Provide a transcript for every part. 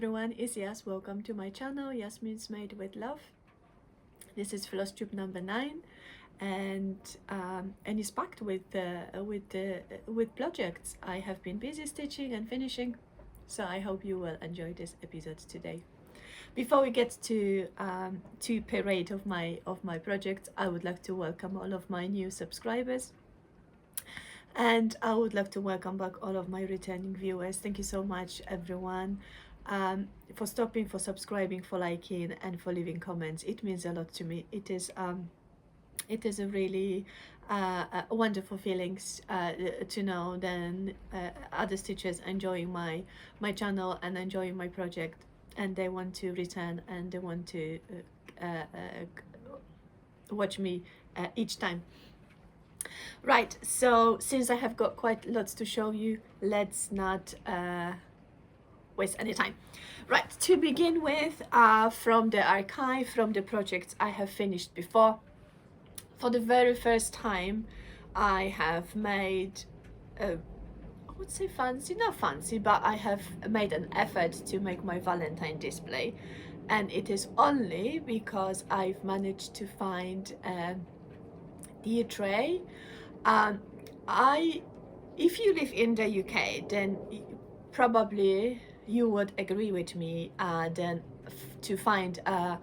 everyone, it's Yas. Welcome to my channel, Yasmin's Made with Love. This is Flosstube number 9, and it's packed with projects. I have been busy stitching and finishing, so I hope you will enjoy this episode today. Before we get to parade of my projects, I would like to welcome all of my new subscribers. And I would like to welcome back all of my returning viewers. Thank you so much, everyone, for stopping, for subscribing, for liking, and for leaving comments. It means a lot to me. It is a really wonderful feelings to know then other stitchers enjoying my channel and enjoying my project, and they want to return and they want to watch me each time. Right, so since I have got quite lots to show you, let's not waste any time. Right, to begin with, from the archive, from the projects I have finished before, for the very first time I have made I would say fancy, not fancy, but I have made an effort to make my Valentine display, and it is only because I've managed to find the tray. If you live in the UK, then probably you would agree with me then to find a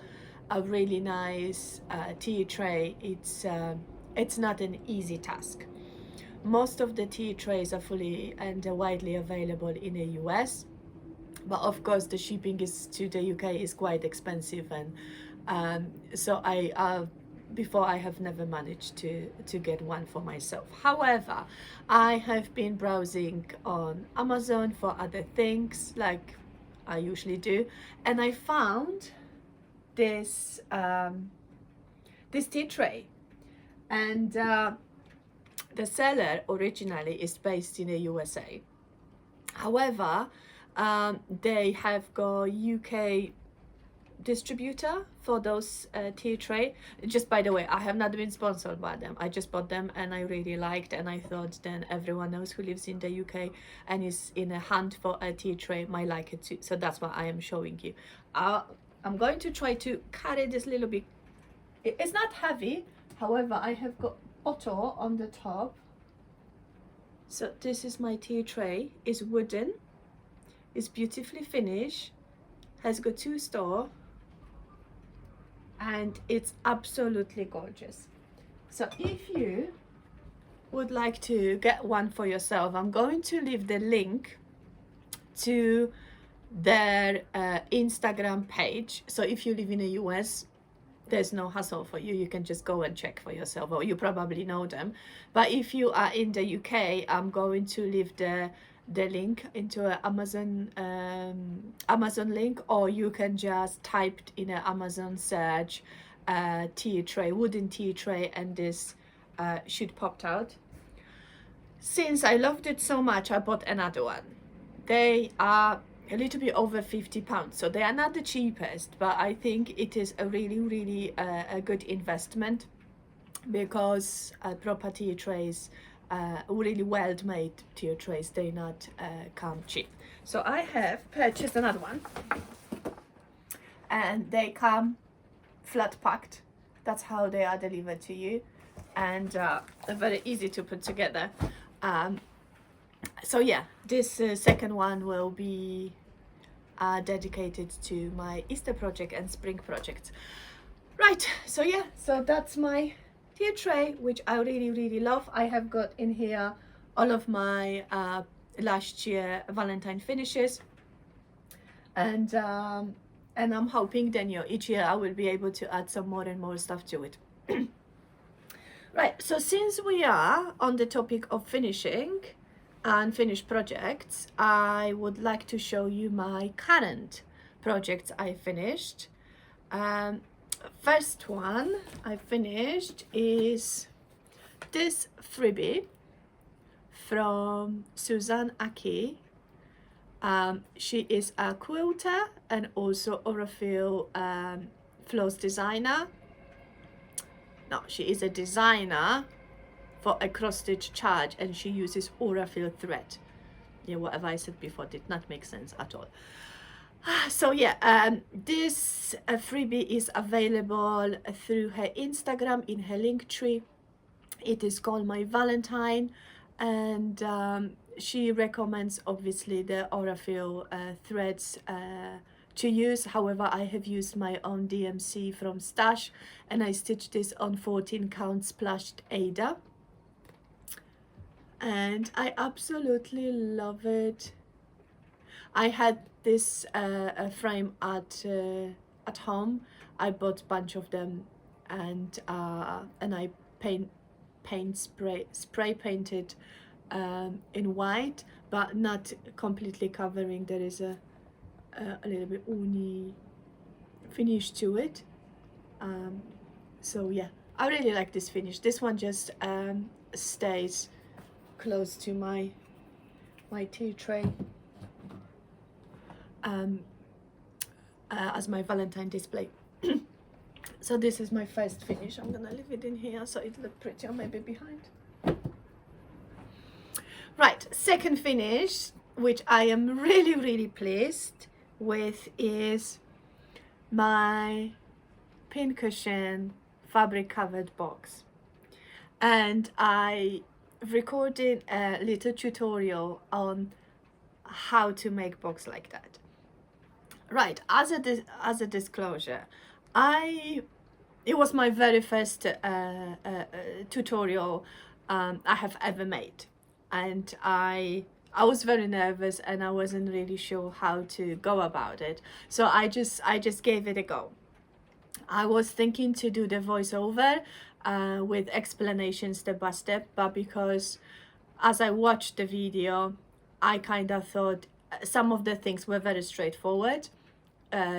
really nice tea tray, it's not an easy task. Most of the tea trays are fully and widely available in the US, but of course the shipping to the UK is quite expensive, and so before I have never managed to get one for myself. However, I have been browsing on Amazon for other things like I usually do, and I found this this tea tray, and the seller originally is based in the USA. However, they have got UK distributor for those tea tray. Just by the way, I have not been sponsored by them. I just bought them and I really liked, and I thought then everyone else who lives in the UK and is in a hunt for a tea tray might like it too. So that's why I am showing you. I'm going to try to carry this little bit. It's not heavy, however I have got bottle on the top. So this is my tea tray. It's wooden, it's beautifully finished, has got 2 stores, and it's absolutely gorgeous. So if you would like to get one for yourself, I'm going to leave the link to their Instagram page. So if you live in the US, there's no hassle for you. You can just go and check for yourself, or you probably know them. But if you are in the UK, I'm going to leave the link into an Amazon link, or you can just type in an Amazon search tea tray, wooden tea tray, and this should pop out. Since I loved it so much, I bought another one. They are a little bit over £50, so they are not the cheapest, but I think it is a really a good investment, because proper tea trays, really well made tea trays, they not come cheap. So I have purchased another one, and they come flat packed. That's how they are delivered to you, and they're very easy to put together. So yeah, this second one will be dedicated to my Easter project and spring projects. Right, so yeah, so that's my tea tray, which I really love. I have got in here all of my last year Valentine finishes, and I'm hoping then each year I will be able to add some more and more stuff to it. Right, so since we are on the topic of finishing and finished projects, I would like to show you my current projects I finished. First one I finished is this freebie from Suzanne Aki. She is a quilter and also Aurifil floss designer. No, she is a designer for a cross stitch charge, and she uses Aurifil thread. Yeah, whatever I said before did not make sense at all. So yeah, this freebie is available through her Instagram in her link tree. It is called My Valentine, and she recommends obviously the Aurafil threads to use. However, I have used my own DMC from Stash, and I stitched this on 14 count splashed Ada, and I absolutely love it. I had this frame at home. I bought a bunch of them, and I spray painted in white, but not completely covering. There is a little bit uni finish to it. So yeah, I really like this finish. This one just stays close to my tea tray. As my Valentine display. So this is my first finish. I'm gonna leave it in here so it looks prettier maybe behind. Right, second finish, which I am really pleased with, is my pincushion fabric covered box, and I recorded a little tutorial on how to make box like that. Right, as a disclosure, it was my very first tutorial I have ever made, and I was very nervous and I wasn't really sure how to go about it, so I just gave it a go. I was thinking to do the voiceover with explanation step by step, but because as I watched the video, I kind of thought some of the things were very straightforward,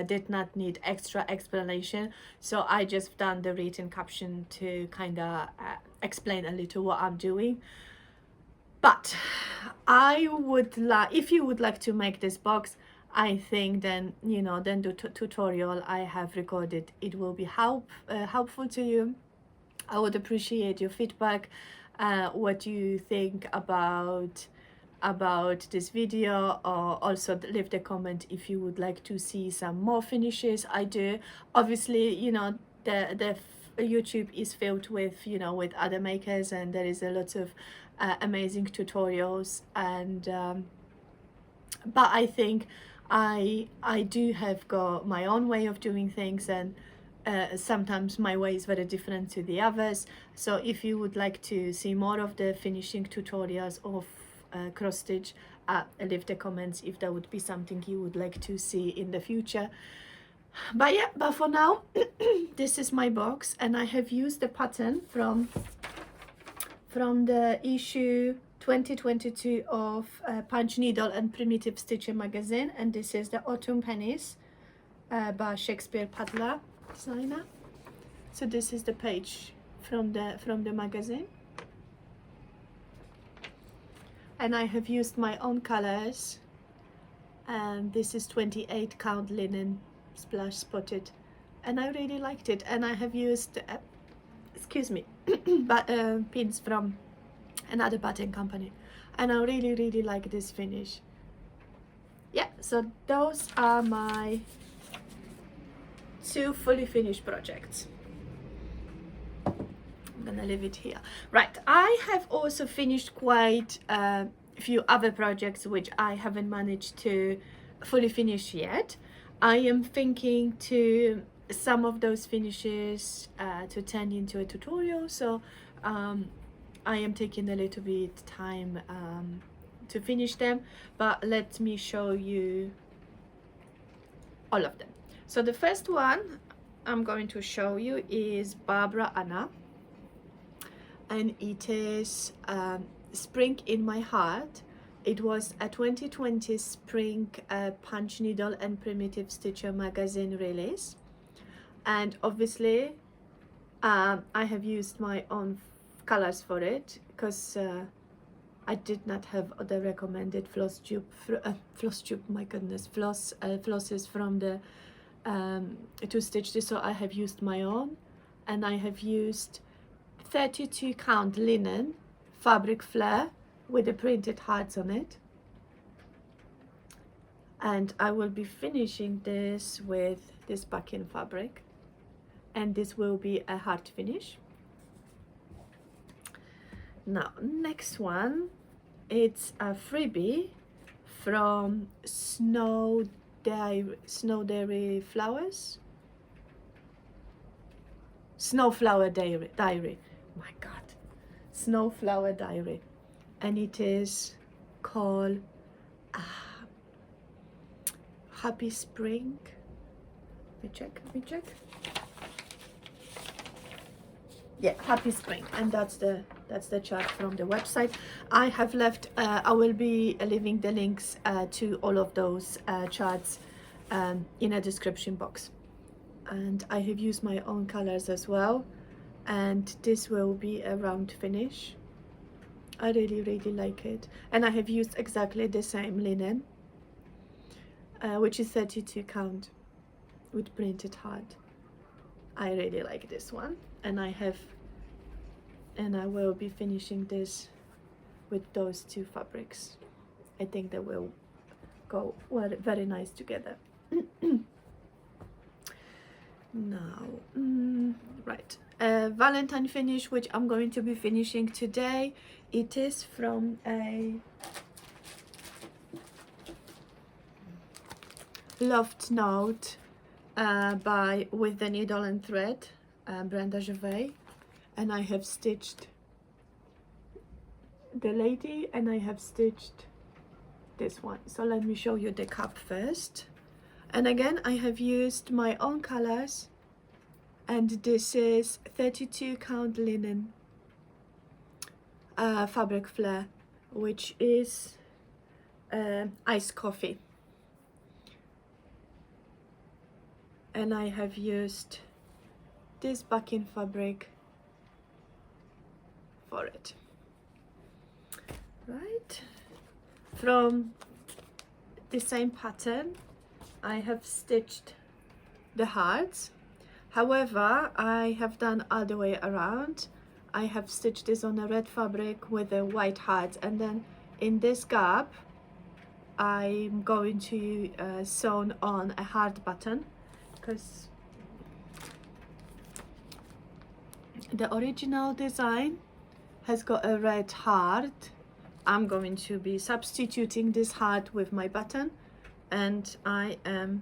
did not need extra explanation, so I just done the written caption to kind of explain a little what I'm doing. But I would like, if you would like to make this box, I think then, you know, then the tutorial I have recorded, it will be helpful to you. I would appreciate your feedback, what you think about this video, or also leave the comment if you would like to see some more finishes I do. Obviously, you know, the YouTube is filled with, you know, with other makers, and there is a lot of amazing tutorials, and but I think I do have got my own way of doing things, and sometimes my way is very different to the others. So if you would like to see more of the finishing tutorials of cross stitch, leave the comments if there would be something you would like to see in the future. But yeah, but for now this is my box, and I have used the pattern from the issue 2022 of Punch Needle and Primitive Stitcher magazine, and this is the Autumn Pennies by Shakespeare Padler designer. So this is the page from the magazine, and I have used my own colors, and this is 28 count linen splash spotted, and I really liked it. And I have used excuse me but pins from another pattern company, and I really like this finish. Yeah, so those are my two fully finished projects. I'm gonna leave it here. Right, I have also finished quite a few other projects which I haven't managed to fully finish yet. I am thinking to some of those finishes to turn into a tutorial, so I am taking a little bit time to finish them, but let me show you all of them. So the first one I'm going to show you is Barbara Anna, and it is Spring in My Heart. It was a 2020 spring Punch Needle and Primitive Stitcher magazine release, and obviously I have used my own colors for it because I did not have the recommended Flosstube, my goodness, flosses from the to stitch this, so I have used my own, and I have used 32 count linen fabric flare with the printed hearts on it, and I will be finishing this with this backing fabric, and this will be a hard finish. Now next one, it's a freebie from Snowflower Diary. My God, Snowflower Diary, and it is called Happy Spring. Let me check. Yeah, Happy Spring, and that's the chart from the website. I have left, I will be leaving the links to all of those charts in a description box. And I have used my own colors as well, and this will be a round finish. I really like it, and I have used exactly the same linen, which is 32 count with printed heart. I really like this one, and I will be finishing this with those two fabrics. I think they will go very nice together. Now, right, Valentine Finish, which I'm going to be finishing today. It is from a Loft Note by With the Needle and Thread, Brenda Gervais, and I have stitched the lady, and I have stitched this one. So let me show you the cup first. And again, I have used my own colors, and this is 32 count linen fabric flare, which is iced coffee, and I have used this backing fabric for it. Right, from the same pattern I have stitched the hearts. However, I have done all the way around. I have stitched this on a red fabric with a white heart, and then in this gap I'm going to sew on a heart button, because the original design has got a red heart. I'm going to be substituting this heart with my button, and I am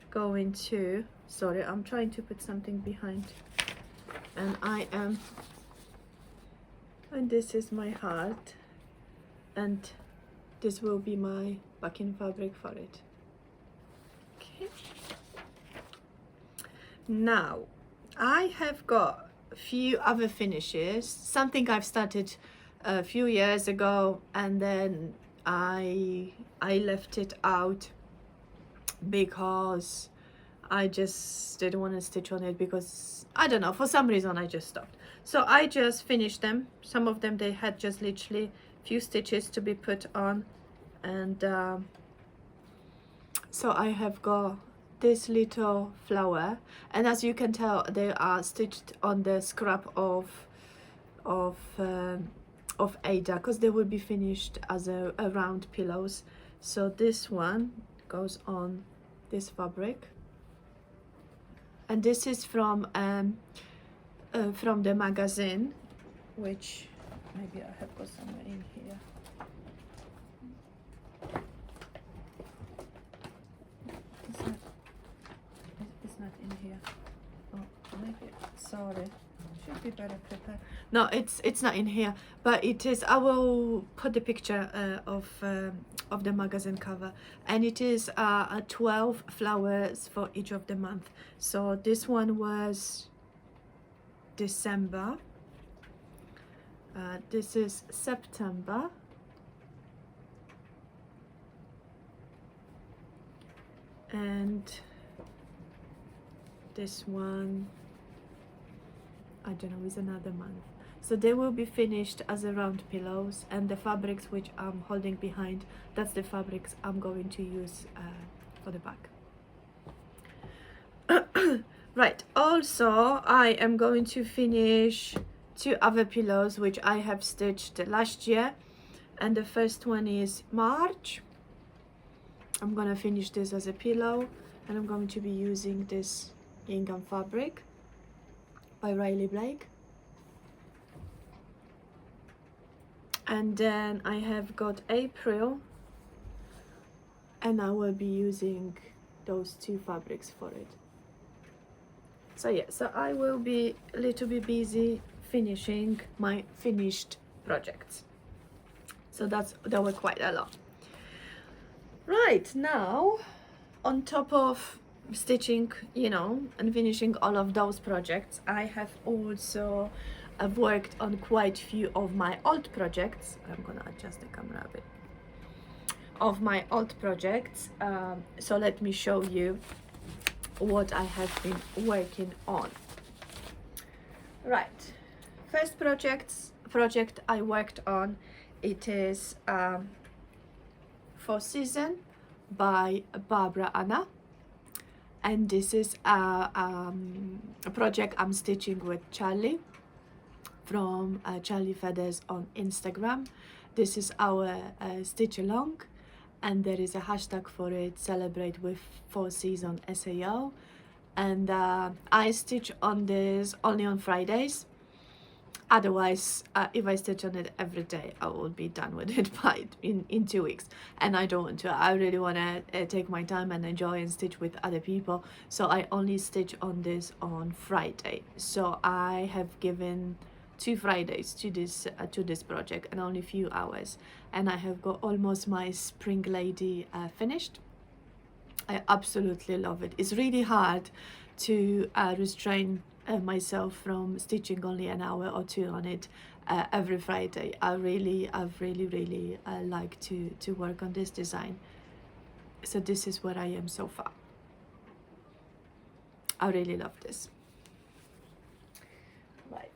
going to, sorry, I'm trying to put something behind, and and this is my heart, and this will be my backing fabric for it. Okay, now I have got a few other finishes, something I've started a few years ago, and then I left it out because I just didn't want to stitch on it, because I don't know, for some reason I just stopped. So I just finished them. Some of them, they had just literally few stitches to be put on, and so I have got this little flower, and as you can tell, they are stitched on the scrap of Ada, because they will be finished as a round pillows. So this one goes on this fabric, and this is from the magazine, which maybe I have got somewhere in here. It's not in here. Oh, maybe, sorry, should be better prepared. No, it's not in here, but it is. I will put the picture of the magazine cover, and it is 12 flowers for each of the month. So this one was December, this is September, and this one, I don't know, is another month. So they will be finished as a round pillows, and the fabrics which I'm holding behind, that's the fabrics I'm going to use for the back. Right, also I am going to finish two other pillows which I have stitched last year, and the first one is March, I'm gonna finish this as a pillow, and I'm going to be using this gingham fabric by Riley Blake. And then I have got April, and I will be using those two fabrics for it. So yeah, so I will be a little bit busy finishing my finished projects. So that were quite a lot. Right, now on top of stitching, you know, and finishing all of those projects, I have also I've worked on quite a few of my old projects. I'm gonna adjust the camera a bit. Of my old projects, so let me show you what I have been working on. Right, first project I worked on, it is For Season by Barbara Anna, and this is a project I'm stitching with Charlie from Charlie Feathers on Instagram. This is our stitch along, and there is a hashtag for it, celebrate with 4 Season SAO. And I stitch on this only on Fridays. Otherwise, if I stitch on it every day, I will be done with it by in 2 weeks, and I don't want to. I really want to take my time and enjoy and stitch with other people, so I only stitch on this on Friday. So I have given 2 Fridays to this project and only a few hours, and I have got almost my spring lady finished. I absolutely love it. It's really hard to restrain myself from stitching only an hour or 2 on it every Friday. I've really like to work on this design. So this is where I am so far. I really love this. Right.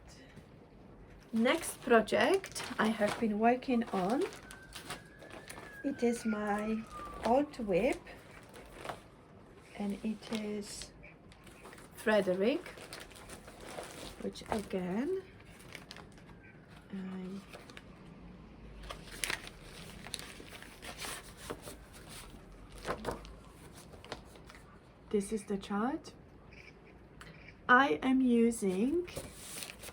Next project I have been working on, it is my old whip, and it is Frederick, which again this is the chart. I am using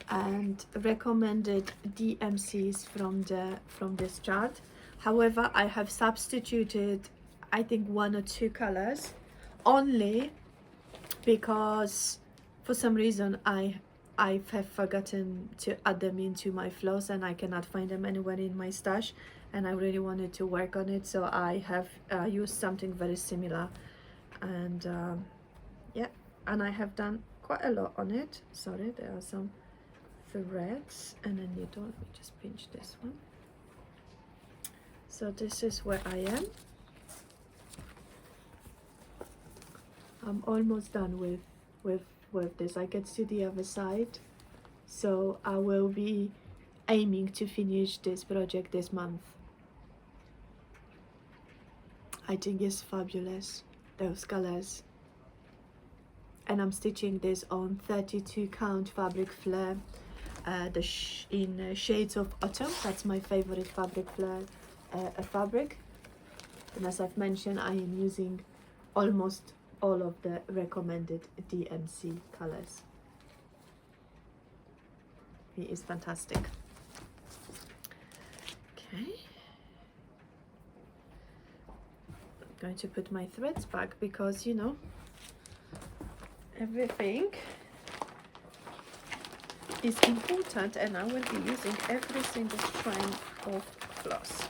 and recommended DMCs from this chart. However, I have substituted I think 1 or 2 colors only because for some reason I have forgotten to add them into my floss, and I cannot find them anywhere in my stash, and I really wanted to work on it, so I have used something very similar. And yeah, and I have done quite a lot on it. Sorry, there are some threads and a needle. Let me just pinch this one. So this is where I am. I'm almost done with this. I get to the other side, so I will be aiming to finish this project this month. I think it's fabulous, those colors, and I'm stitching this on 32 count fabric flare, in shades of autumn. That's my favorite fabric flare fabric, and as I've mentioned, I am using almost all of the recommended DMC colors. It is fantastic. Okay, I'm going to put my threads back because, you know, everything is important, and I will be using every single strand of floss.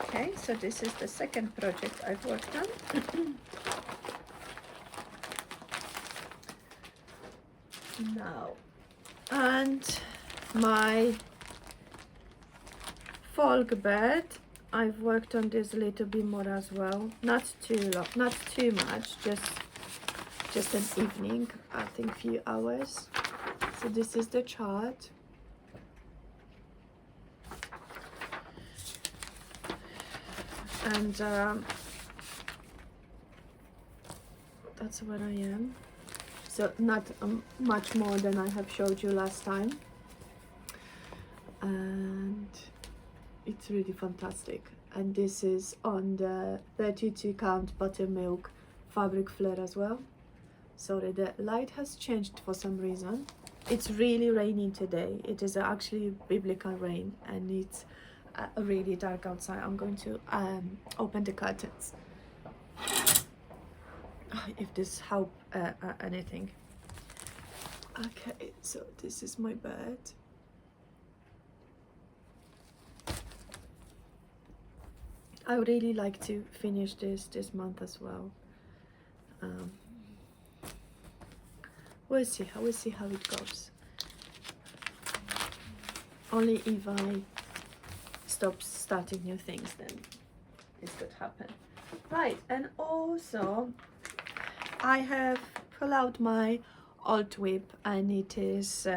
Okay, so this is the second project I've worked on. Now, and my folk bed, I've worked on this a little bit more as well. Not too long, not too much, just an evening, I think few hours. So this is the chart. And that's where I am. So not much more than I have showed you last time, and it's really fantastic. and this is on the 32 count buttermilk fabric flare as well. Sorry, the light has changed for some reason. It's really raining today. It is actually biblical rain, and it's really dark outside. I'm going to open the curtains if this help anything. Okay, so this is my bed. I would really like to finish this month as well. We'll see how it goes. Only if I stop starting new things, then this could happen. Right, and also I have pulled out my old whip, and it is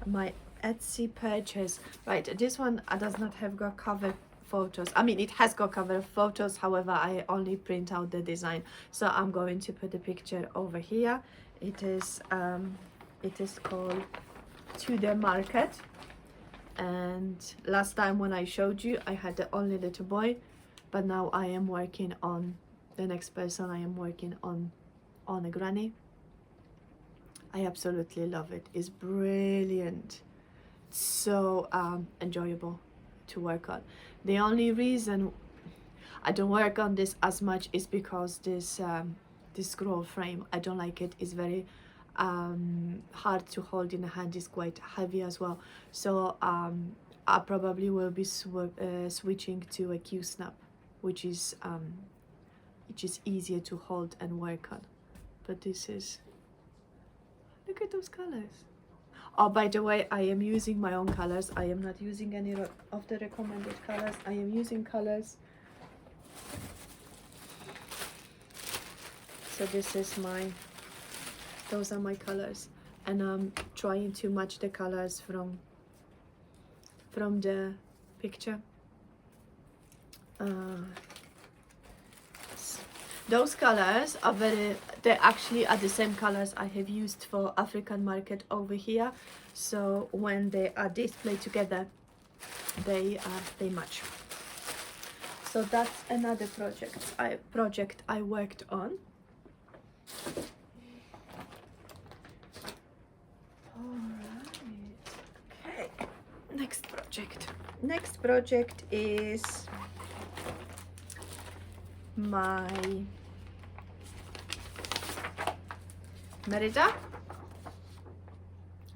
my Etsy purchase. Right, this one does not have got cover photos. I mean, it has got cover photos, however I only print out the design, so I'm going to put the picture over here. It is called To The Market, and last time when I showed you I had the only little boy, but now I am working on the next person. I am working on a granny. I absolutely love it. It's brilliant, so enjoyable to work on. The only reason I don't work on this as much is because this scroll frame, I don't like it. It's very hard to hold in the hand. It's quite heavy as well, so I probably will be switching to a Q-snap, which is easier to hold and work on. But this is, look at those colors. Oh, by the way, I am using my own colors. I am not using any of the recommended colors. I am using colors. So this is those are my colors, and I'm trying to match the colors from the picture. Those colors are they actually are the same colors I have used for African market over here, so when they are displayed together, they match. So that's another project I worked on. Alright, okay, next project is my Merida,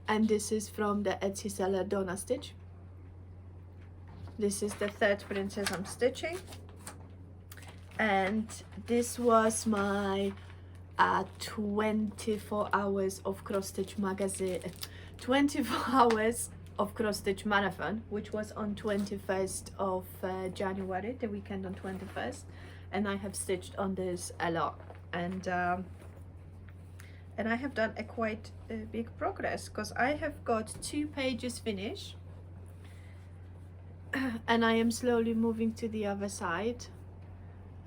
and this is from the Etsy seller Donna Stitch. This is the third princess I'm stitching, and this was my 24 hours of cross stitch magazine, 24 hours of cross stitch marathon, which was on 21st of January, the weekend on 21st, and I have stitched on this a lot, and I have done a quite big progress, because I have got 2 pages finished, and I am slowly moving to the other side.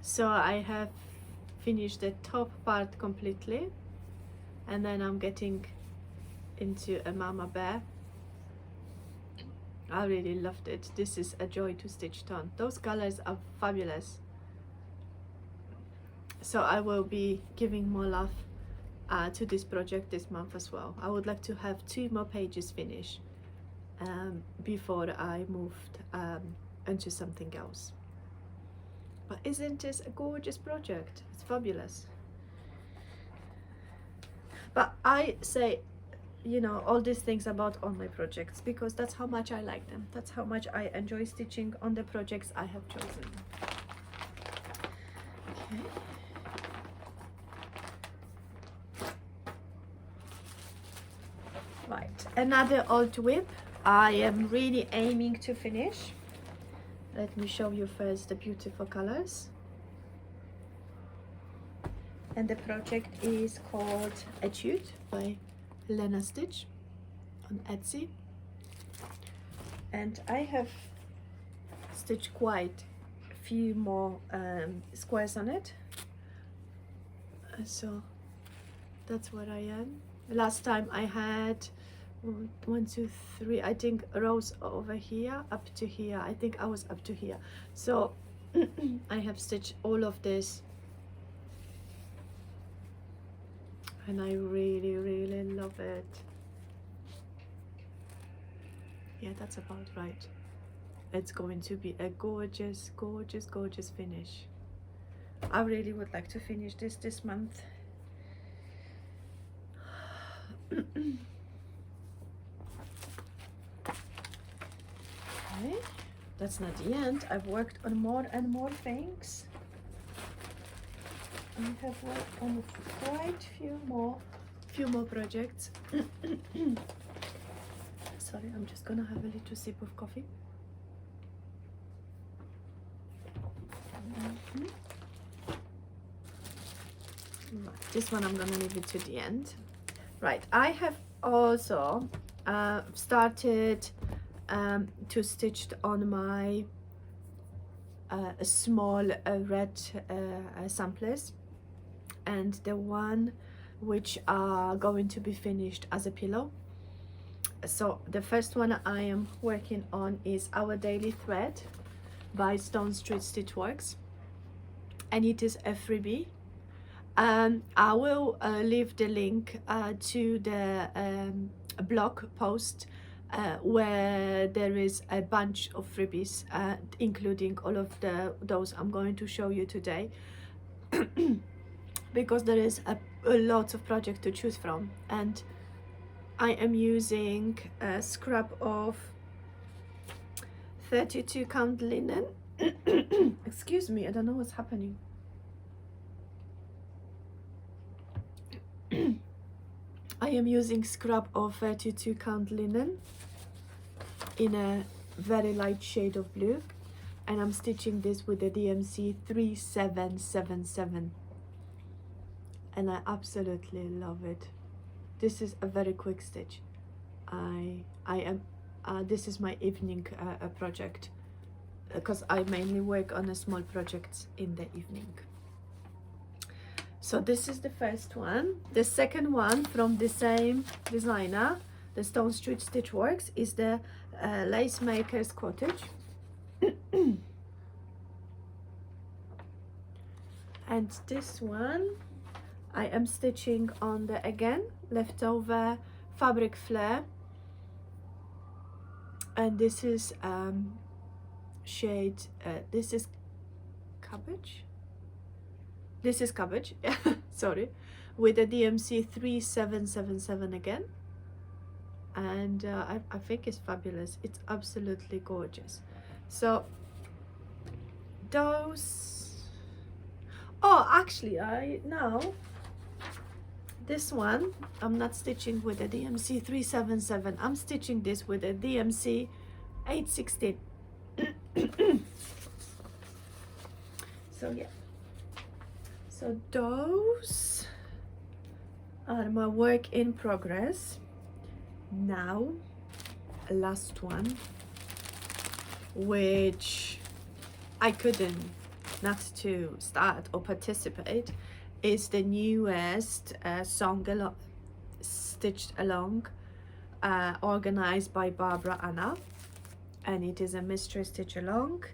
So I have finished the top part completely, and then I'm getting into a mama bear. I really loved it. This is a joy to stitch on. Those colors are fabulous. So I will be giving more love to this project this month as well. I would like to have 2 more pages finished before I moved into something else. But isn't this a gorgeous project? It's fabulous. But I say, you know, all these things about on my projects because that's how much I like them. That's how much I enjoy stitching on the projects I have chosen. Okay. Right, another old whip I am really aiming to finish. Let me show you first the beautiful colors. And the project is called Etude by Lena Stitch on Etsy. And I have stitched quite a few more squares on it. So that's what I am. Last time I had 1, 2, 3, I think rows over here up to here. I think I was up to here. So I have stitched all of this, and I really love it. Yeah, that's about right. It's going to be a gorgeous finish. I really would like to finish this month. Okay, that's not the end. I've worked on more and more things. I have worked on quite few more projects. Sorry, I'm just gonna have a little sip of coffee. Right, this one I'm gonna leave it to the end. Right, I have also started to stitch on my small red samplers, and the one which are going to be finished as a pillow. So the first one I am working on is Our Daily Thread by Stone Street Stitchworks, and it is a freebie. I will leave the link to the blog post where there is a bunch of freebies, including all of those I'm going to show you today, because there is a lot of projects to choose from, and I am using a scrap of 32 count linen. Excuse me, I don't know what's happening. I am using scrap of 32 count linen in a very light shade of blue, and I'm stitching this with the DMC 3777, and I absolutely love it. This is a very quick stitch. This is my evening project, because I mainly work on small projects in the evening. So this is the first one. The second one from the same designer, the Stone Street Stitchworks, is the Lace Maker's Cottage. And this one I am stitching on the, again, leftover fabric flare, and this is shade, this is cabbage. This is cabbage, sorry, with the DMC 3777 again, and I think it's fabulous. It's absolutely gorgeous. So those, oh, actually, this one I'm not stitching with the DMC 377. I'm stitching this with a DMC 816. So yeah. So those are my work in progress. Now, last one, which I couldn't not to start or participate, is the newest song stitched along, organized by Barbara Anna, and it is a mystery stitch along.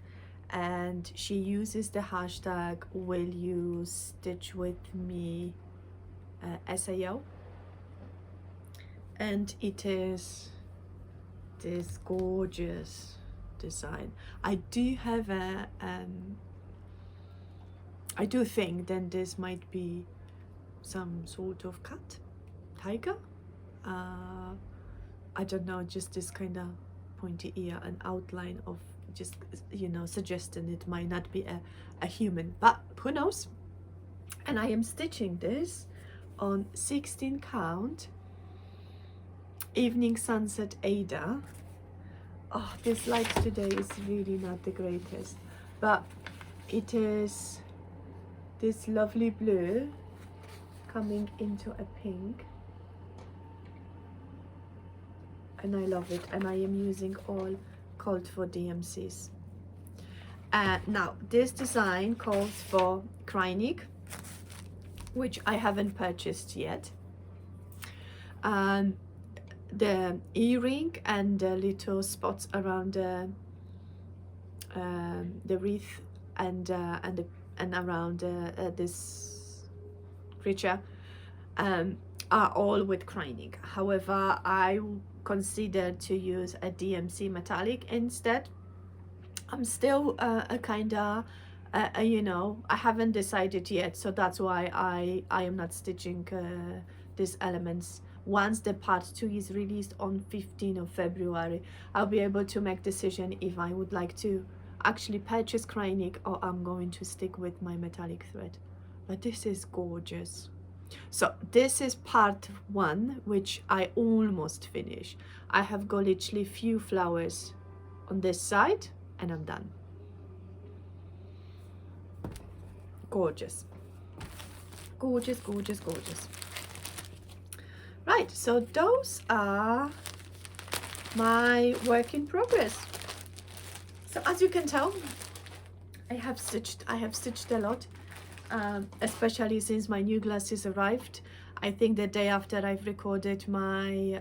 And she uses the hashtag will you stitch with me SAO, and it is this gorgeous design. I do have a I do think then this might be some sort of cat, tiger, I don't know, just this kind of pointy ear and outline of, just, you know, suggesting it might not be a human, but who knows. And I am stitching this on 16 count Evening Sunset Ada. Oh, this light today is really not the greatest, but it is this lovely blue coming into a pink, and I love it, and I am using all called for DMCs. Now this design calls for Kreinig, which I haven't purchased yet. The earring and the little spots around the wreath and around this creature are all with crying. However, I considered to use a DMC metallic instead. I'm still a kind of you know, I haven't decided yet, so that's why I am not stitching these elements. Once the part 2 is released on 15th of February, I'll be able to make decision if I would like to actually purchase Kreinik or I'm going to stick with my metallic thread. But this is gorgeous. So this is part 1, which I almost finished. I have got literally few flowers on this side and I'm done. Gorgeous. Gorgeous, gorgeous, gorgeous. Right, so those are my work in progress. So as you can tell, I have stitched a lot, especially since my new glasses arrived. I think the day after I've recorded my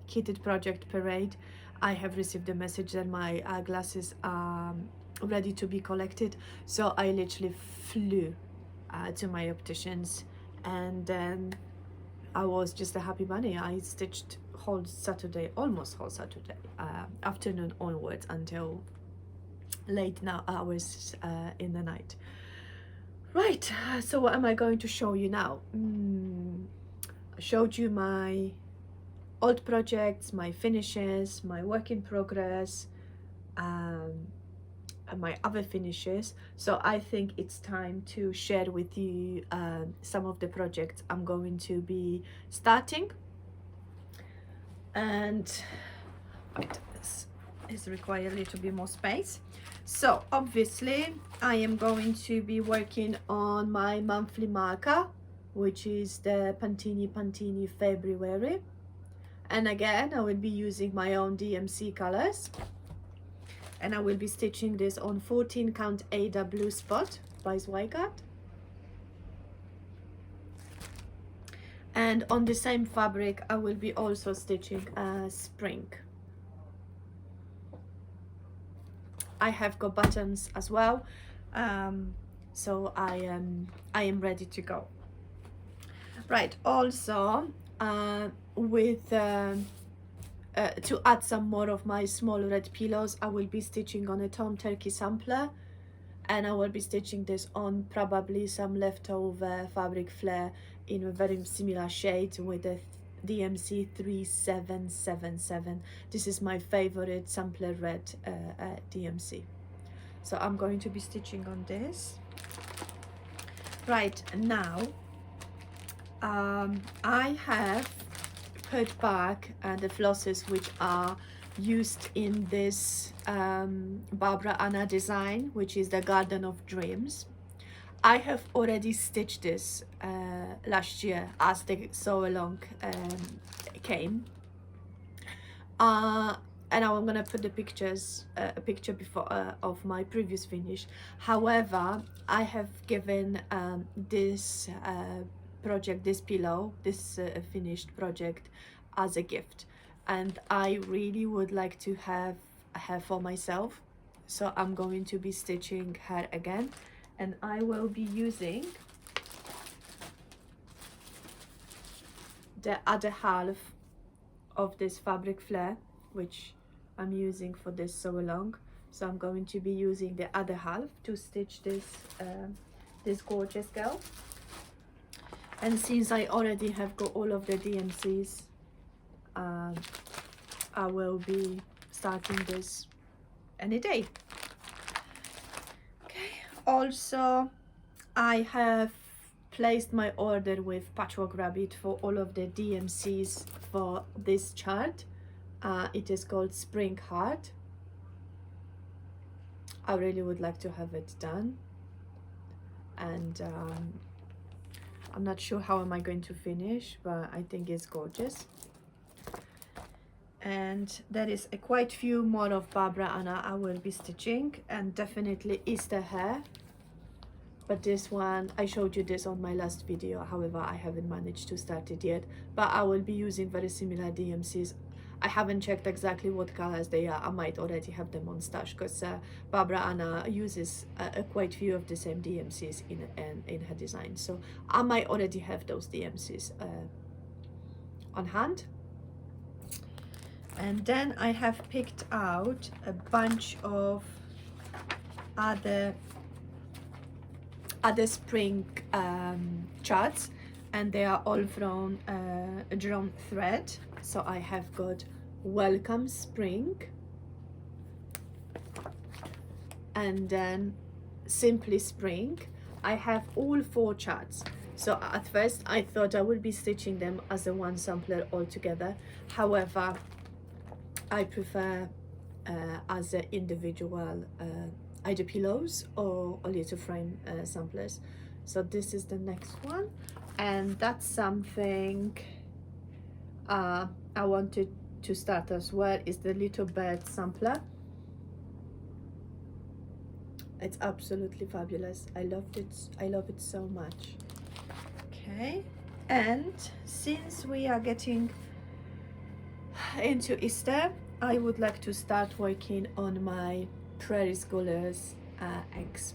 kitted project parade, I have received a message that my glasses are ready to be collected. So I literally flew to my opticians, and then I was just a happy bunny. I stitched whole Saturday, almost whole Saturday afternoon onwards until late hours in the night. Right, so what am I going to show you now? I showed you my old projects, my finishes, my work in progress, and my other finishes. So I think it's time to share with you some of the projects I'm going to be starting. And wait, this requires a little bit more space. So obviously I am going to be working on my monthly marker, which is the Pantini February, and again I will be using my own DMC colors, and I will be stitching this on 14 count Ada blue spot by Zweigart. And on the same fabric I will be also stitching spring. I have got buttons as well, so I am ready to go. Right, also with to add some more of my small red pillows, I will be stitching on a Tom Turkey sampler, and I will be stitching this on probably some leftover fabric flare in a very similar shade with a DMC 3777. This is my favorite sampler red DMC. So I'm going to be stitching on this. Right, now I have put back the flosses which are used in this Barbara Anna design, which is the Garden of Dreams. I have already stitched this last year as the sew along came, and I'm gonna put the pictures, a picture before of my previous finish. However, I have given this project, this pillow, this finished project as a gift, and I really would like to have her for myself. So I'm going to be stitching her again, and I will be using the other half of this fabric flare, which I'm using for this sew along. So I'm going to be using the other half to stitch this this gorgeous girl. And since I already have got all of the DMCs, I will be starting this any day. Also, I have placed my order with Patchwork Rabbit for all of the DMCs for this chart. It is called Spring Heart. I really would like to have it done, and I'm not sure how am I going to finish, but I think it's gorgeous. And there is a quite few more of Barbara Anna I will be stitching, and definitely Easter hair. But this one, I showed you this on my last video, however I haven't managed to start it yet, but I will be using very similar DMCs. I haven't checked exactly what colors they are. I might already have them on stash because Barbara Anna uses quite few of the same DMCs in her design, so I might already have those DMCs on hand. And then I have picked out a bunch of other spring charts, and they are all from drawn thread. So I have got Welcome Spring, and then Simply Spring. I have all 4 charts. So at first I thought I would be stitching them as a one sampler all together. However, I prefer as an individual either pillows or little frame samplers. So this is the next one, and that's something I wanted to start as well, is the Little Bird sampler. It's absolutely fabulous. I loved it. I love it so much. Okay, and since we are getting into Easter, I would like to start working on my Prairie Schoolers eggs.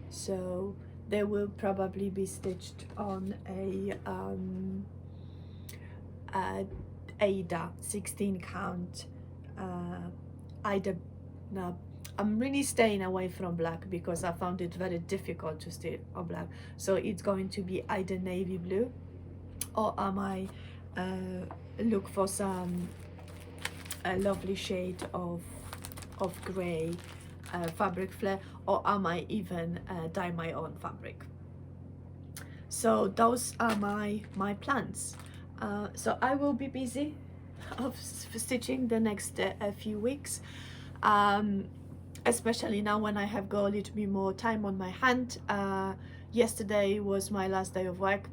So they will probably be stitched on a Ada 16 count. Either, no, I'm really staying away from black because I found it very difficult to stitch on black. So it's going to be either navy blue, or I might look for some lovely shade of gray fabric flare, or I might even dye my own fabric. So those are my plans. So I will be busy of stitching the next few weeks, especially now when I have got a little bit more time on my hand. Yesterday was my last day of work,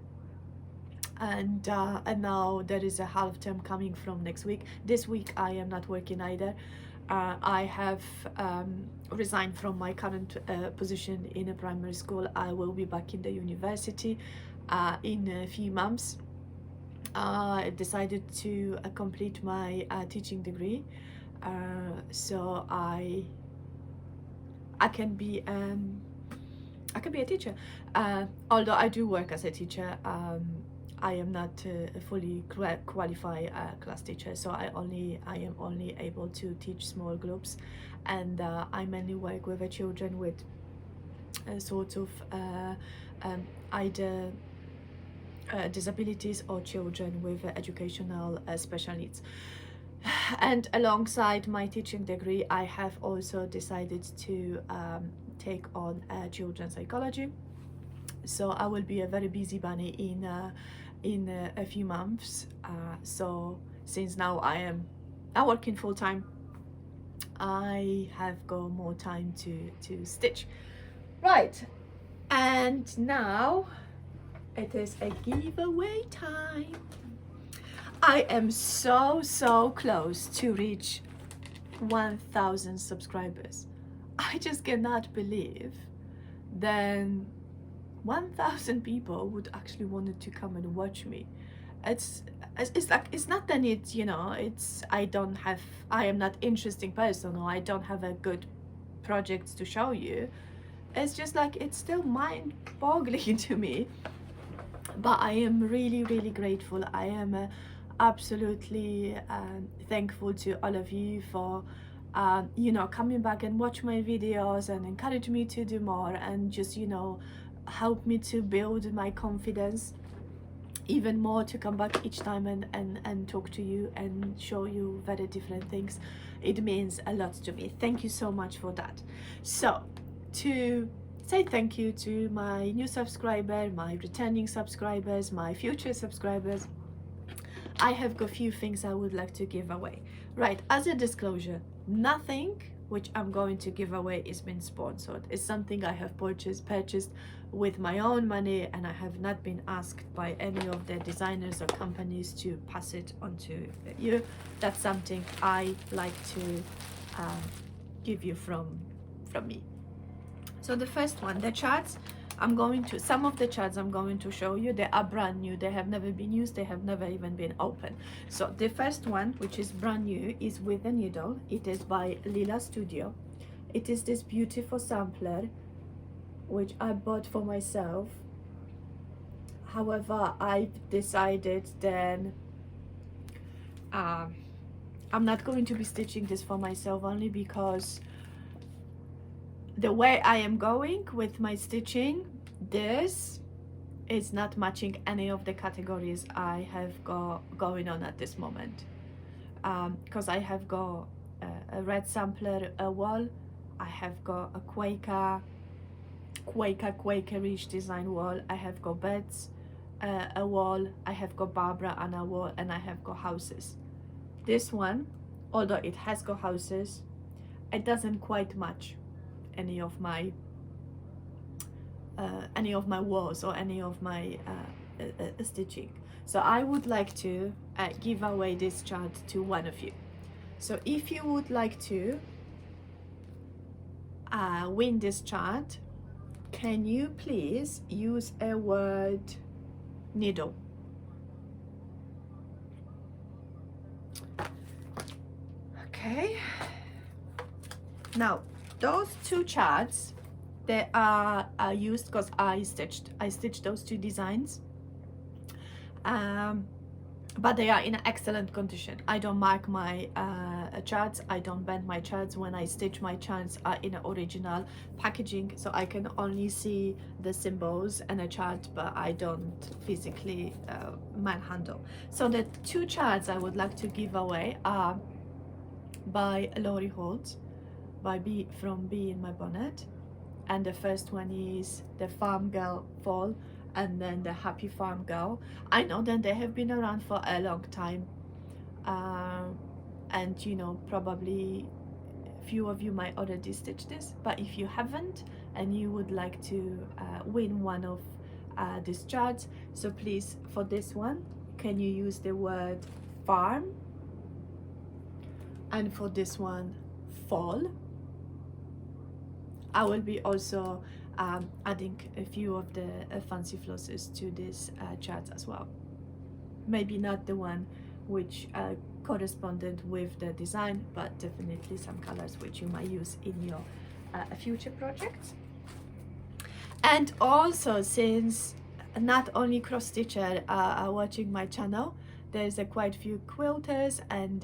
and now there is a half term coming from next week. This week I am not working either. I have resigned from my current position in a primary school. I will be back in the university in a few months. I decided to complete my teaching degree, so I can be a teacher. Although I do work as a teacher, I am not a fully qualified class teacher, so I am only able to teach small groups, and I mainly work with the children with sort of either disabilities or children with educational special needs. And alongside my teaching degree, I have also decided to take on children's psychology. So I will be a very busy bunny in a few months. So since now I am working full-time, I have got more time to stitch. Right, and now it is a giveaway time. I am so close to reach 1,000 subscribers. I just cannot believe then 1,000 people would actually wanted to come and watch me. It's like, it's not that it's, you know, it's I am not interesting person, or I don't have a good projects to show you. It's just like, it's still mind-boggling to me. But I am really grateful. I am absolutely thankful to all of you for you know, coming back and watch my videos and encourage me to do more, and just, you know, help me to build my confidence even more, to come back each time and talk to you and show you very different things. It means a lot to me. Thank you so much for that. So to say thank you to my new subscriber, my returning subscribers, my future subscribers, I have got a few things I would like to give away. Right, as a disclosure, nothing which I'm going to give away is been sponsored. It's something I have purchased with my own money, and I have not been asked by any of the designers or companies to pass it on to you. That's something I like to give you from me. So the first one, the charts I'm going to, some of the charts I'm going to show you, they are brand new, they have never been used, they have never even been opened. So the first one, which is brand new, is with a needle. It is by Lila Studio. It is this beautiful sampler which I bought for myself. However, I've decided then I'm not going to be stitching this for myself, only because the way I am going with my stitching, this is not matching any of the categories I have got going on at this moment. Because I have got a red sampler, a wall, I have got a Quakerish design wall, I have got beds, a wall, I have got Barbara and a wall, and I have got houses. This one, although it has got houses, it doesn't quite match any of my walls or any of my stitching. So I would like to give away this chart to one of you. So if you would like to win this chart, can you please use a word needle? Okay. Now, those two charts, they are used because I stitched those two designs. But they are in excellent condition. I don't mark my charts, I don't bend my charts. When I stitch, my charts are in original packaging, so I can only see the symbols and a chart, but I don't physically manhandle. So the two charts I would like to give away are by Laurie Holt, by from Bee in My Bonnet, and the first one is the Farm Girl Fall, and then the Happy Farm Girl. I know that they have been around for a long time, and you know, probably a few of you might already stitch this, but if you haven't and you would like to win one of these charts, so please, for this one, can you use the word farm, and for this one, fall. I will be also adding a few of the fancy flosses to this chart as well. Maybe not the one which corresponded with the design, but definitely some colors which you might use in your future projects. And also, since not only cross stitcher are watching my channel, there's quite few quilters and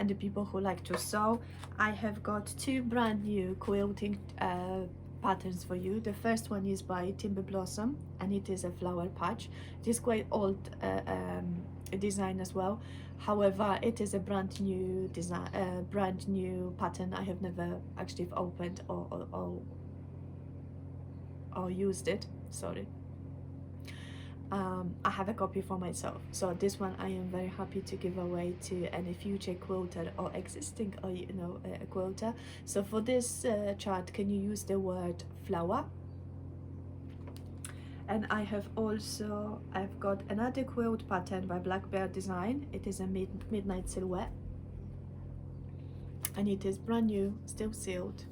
the people who like to sew. I have got two brand new quilting patterns for you. The first one is by Timber Blossom, and it is a flower patch. It is quite old design as well. However, it is a brand new design, brand new pattern. I have never actually opened or used it. Sorry. I have a copy for myself, so this one I am very happy to give away to any future quilter or existing, or you know, a quilter. So for this chart, can you use the word flower? And I have also, I've got another quilt pattern by Black Bear Design. It is a midnight silhouette, and it is brand new, still sealed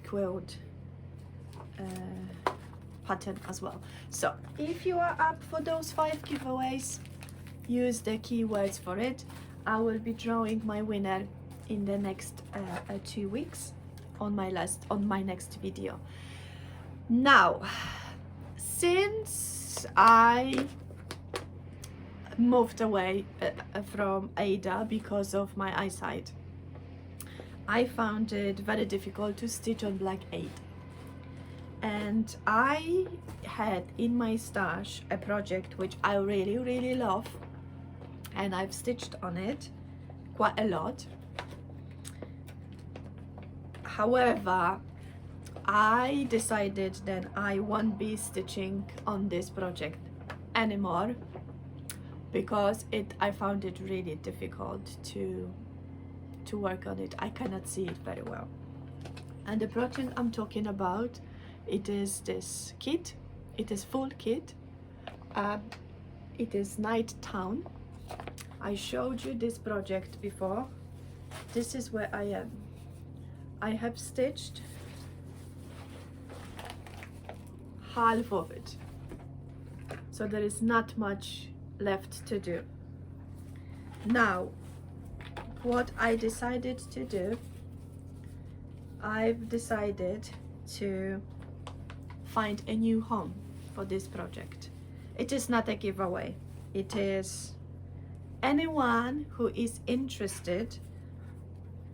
quilt pattern as well. So if you are up for those 5 giveaways, use the keywords for it. I will be drawing my winner in the next 2 weeks on my next video. Now, since I moved away from Ada because of my eyesight, I found it very difficult to stitch on black 8. And I had in my stash a project which I really love, and I've stitched on it quite a lot. However, I decided that I won't be stitching on this project anymore because I found it really difficult to work on it. I cannot see it very well. And the project I'm talking about, it is this kit. It is full kit. It is Night Town. I showed you this project before. This is where I am. I have stitched half of it, so there is not much left to do. Now what I decided to do, I've decided to find a new home for this project. It is not a giveaway. It is anyone who is interested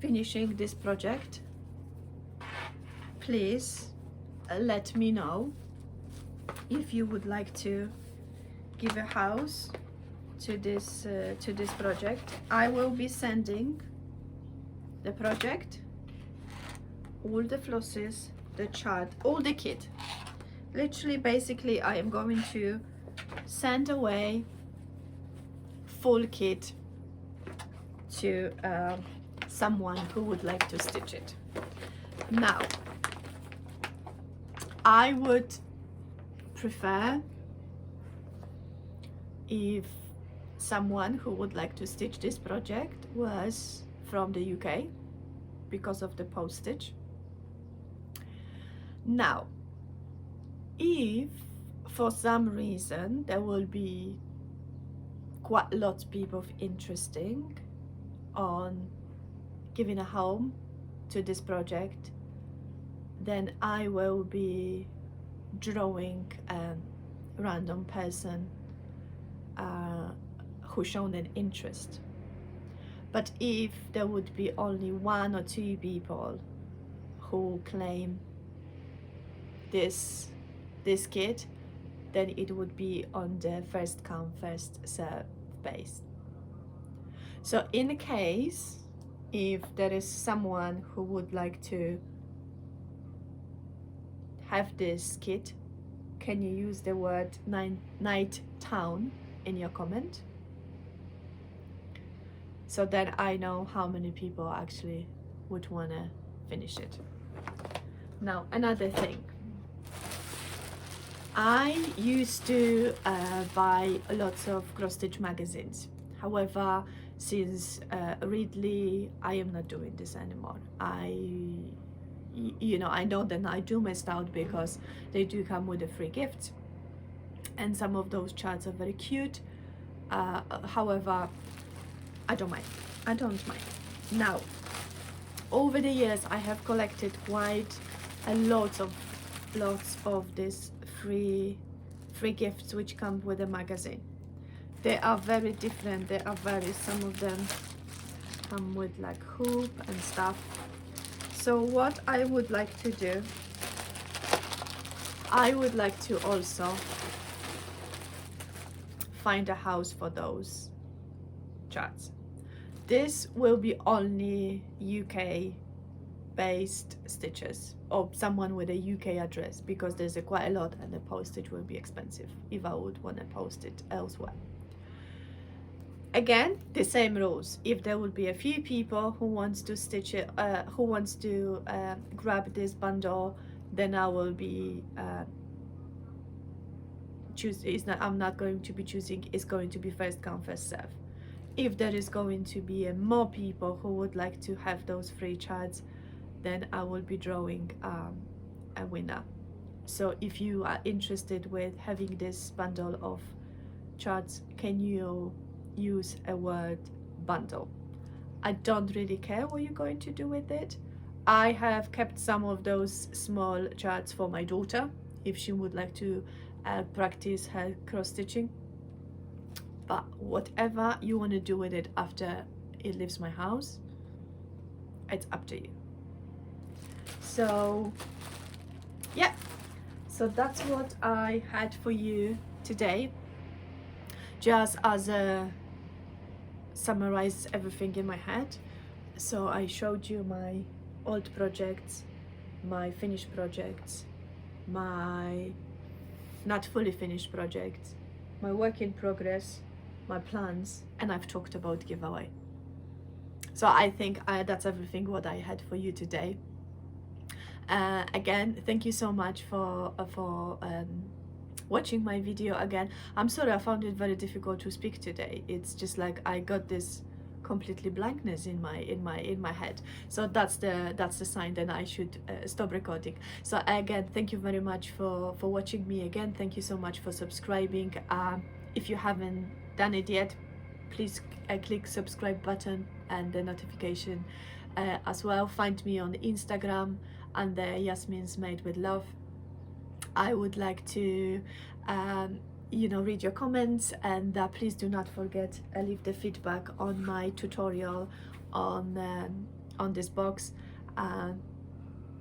finishing this project, please let me know if you would like to give a house to this project. I will be sending the project, all the flosses, the chart, all the kit. Literally, basically, I am going to send away full kit to someone who would like to stitch it. Now, I would prefer if someone who would like to stitch this project was from the UK because of the postage. Now, if for some reason there will be quite a lot of people interesting on giving a home to this project, then I will be drawing a random person who shown an interest. But if there would be only 1 or 2 people who claim this kit, then it would be on the first come first serve base. So in case if there is someone who would like to have this kit, can you use the word night town in your comment, so that I know how many people actually would want to finish it. Now, another thing, I used to buy lots of cross stitch magazines. However, since Ridley, I am not doing this anymore. I know that I do missed out because they do come with a free gift, and some of those charts are very cute. However, I don't mind. Now, over the years, I have collected quite a lots of these free gifts which come with a magazine. They are very different. Some of them come with like hoop and stuff. So what I would like to do, I would like to also find a house for those charts. This will be only UK based stitches, or someone with a UK address, because there's quite a lot and the postage will be expensive if I would want to post it elsewhere. Again, the same rules. If there would be a few people who wants to stitch it, who wants to grab this bundle, then I will be I'm not going to be choosing. It's going to be first come first serve. If there is going to be more people who would like to have those free charts, then I will be drawing a winner. So if you are interested with having this bundle of charts, can you use a word bundle? I don't really care what you're going to do with it. I have kept some of those small charts for my daughter if she would like to practice her cross stitching, but whatever you want to do with it after it leaves my house, it's up to you. So yeah, so that's what I had for you today, just as a summarize everything in my head. So I showed you my old projects, my finished projects, my not fully finished projects, my work in progress, my plans, and I've talked about giveaway. So I think that's everything what I had for you today. Again, thank you so much for watching my video again. I'm sorry, I found it very difficult to speak today. It's just like I got this completely blankness in my head. So that's the sign that I should stop recording. So again, thank you very much for watching me. Again, thank you so much for subscribing. If you haven't done it yet, please click subscribe button and the notification as well. Find me on Instagram under Yasmin'sMadewithLove. I would like to you know, read your comments, and please do not forget leave the feedback on my tutorial on this box,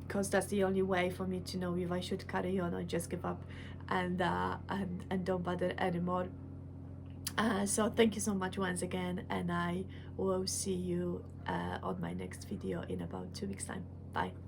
because that's the only way for me to know if I should carry on or just give up and don't bother anymore. So thank you so much once again, and I will see you on my next video in about 2 weeks time. Bye.